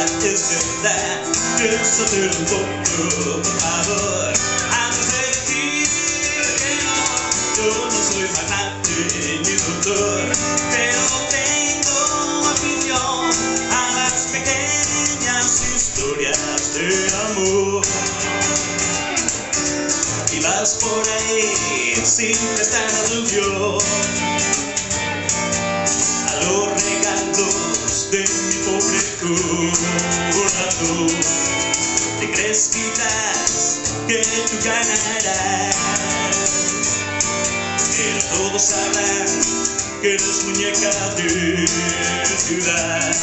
es verdad. Piénsatelo un poco, por favor, antes de decir que no. Yo no soy magnate ni doctor, pero tengo afición a las pequeñas historias de amor. Y vas por ahí sin prestar atención a los regalos de mi pobre corazón. Te crees quizás que tú ganarás, pero todos sabrán que eres muñeca de ciudad.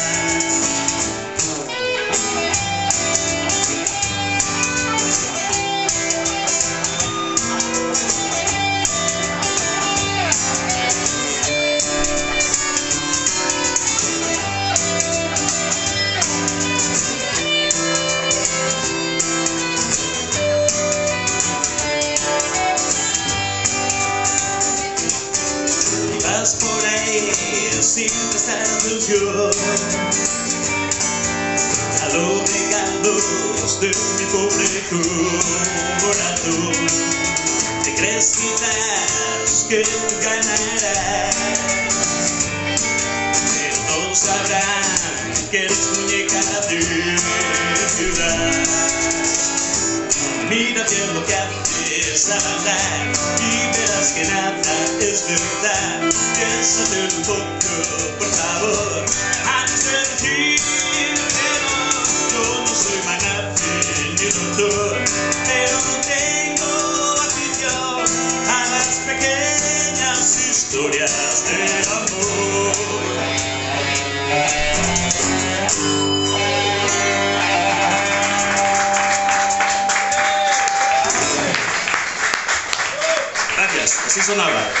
Vas por ahí sin prestar atención a los regalos de mi pobre corazón. Te crees quizás que tú ganarás, pero todos sabrán que eres muñeca de ciudad. Mira bien lo que haces al hablar y verás que nada es verdad. Piénsatelo un poco, por favor, antes de decir que no. Yo no soy magnate ni doctor, pero tengo afición a las pequeñas historias de amor. Gracias, así sonaba.